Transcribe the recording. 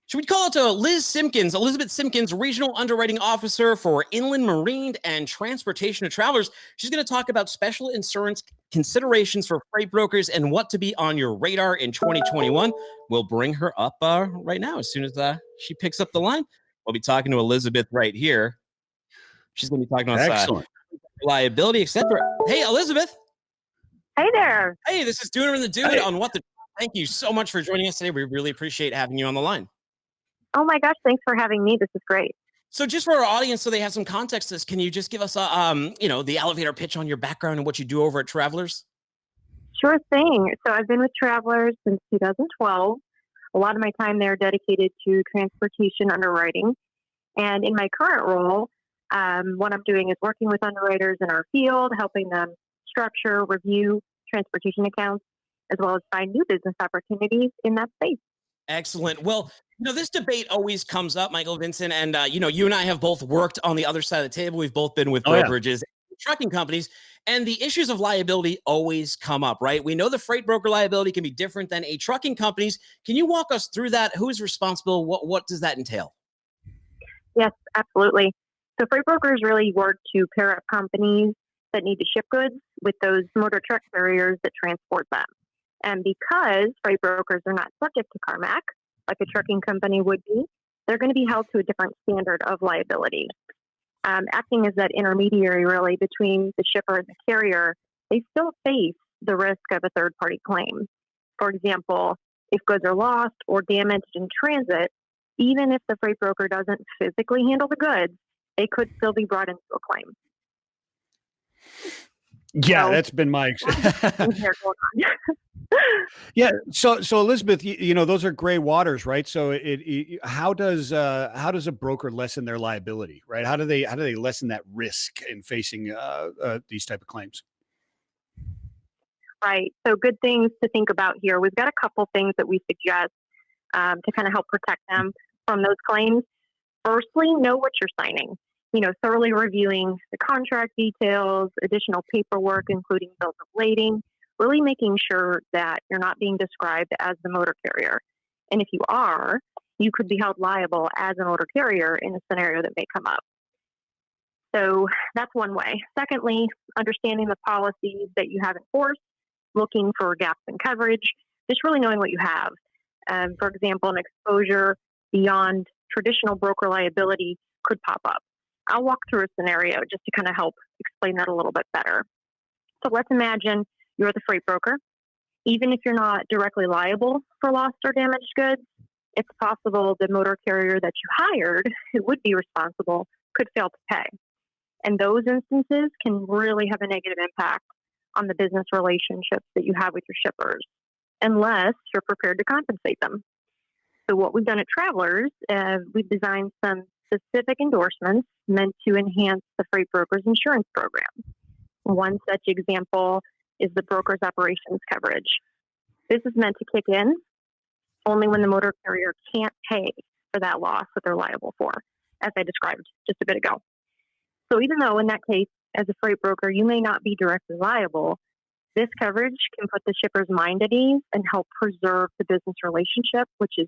Should we call it to Liz Simpkins, Elizabeth Simpkins, Regional Underwriting Officer for Inland Marine and Transportation of Travelers? She's going to talk about special insurance considerations for freight brokers and what to be on your radar in 2021. We'll bring her up right now. As soon as she picks up the line, we'll be talking to Elizabeth right here. She's going to be talking to us Excellent. liability, etc. Hey, Elizabeth. Hey there. Hey, this is Dooner and the Dude on What the. Thank you so much for joining us today. We really appreciate having you on the line. Oh my gosh, thanks for having me. This is great. So just for our audience, so they have some context to this, can you just give us the elevator pitch on your background and what you do over at Travelers? Sure thing. So I've been with Travelers since 2012. A lot of my time there dedicated to transportation underwriting. And in my current role, what I'm doing is working with underwriters in our field, helping them structure, review transportation accounts, as well as find new business opportunities in that space. Excellent. Well, this debate always comes up, Michael Vincent, and you and I have both worked on the other side of the table. We've both been with brokerages, trucking companies, and the issues of liability always come up, right? We know the freight broker liability can be different than a trucking company's. Can you walk us through that? Who is responsible? What does that entail? Yes, absolutely. So freight brokers really work to pair up companies that need to ship goods with those motor truck carriers that transport them. And because freight brokers are not subject to CARMAC, like a trucking company would be, they're going to be held to a different standard of liability. Acting as that intermediary really between the shipper and the carrier, they still face the risk of a third-party claim. For example, if goods are lost or damaged in transit, even if the freight broker doesn't physically handle the goods, they could still be brought into a claim. Yeah, So, that's been my experience. Yeah. So Elizabeth, those are gray waters, right? So how does a broker lessen their liability, right? How do they lessen that risk in facing these type of claims? Right. So good things to think about here. We've got a couple things that we suggest to kind of help protect them from those claims. Firstly, know what you're signing. Thoroughly reviewing the contract details, additional paperwork, including bills of lading, really making sure that you're not being described as the motor carrier. And if you are, you could be held liable as a motor carrier in a scenario that may come up. So that's one way. Secondly, understanding the policies that you have in force, looking for gaps in coverage, just really knowing what you have. For example, an exposure beyond traditional broker liability could pop up. I'll walk through a scenario just to kind of help explain that a little bit better. So let's imagine you're the freight broker. Even if you're not directly liable for lost or damaged goods, it's possible the motor carrier that you hired, who would be responsible, could fail to pay. And those instances can really have a negative impact on the business relationships that you have with your shippers, unless you're prepared to compensate them. So what we've done at Travelers, we've designed some specific endorsements meant to enhance the freight broker's insurance program. One such example is the broker's operations coverage. This is meant to kick in only when the motor carrier can't pay for that loss that they're liable for, as I described just a bit ago. So even though in that case, as a freight broker, you may not be directly liable, this coverage can put the shipper's mind at ease and help preserve the business relationship, which is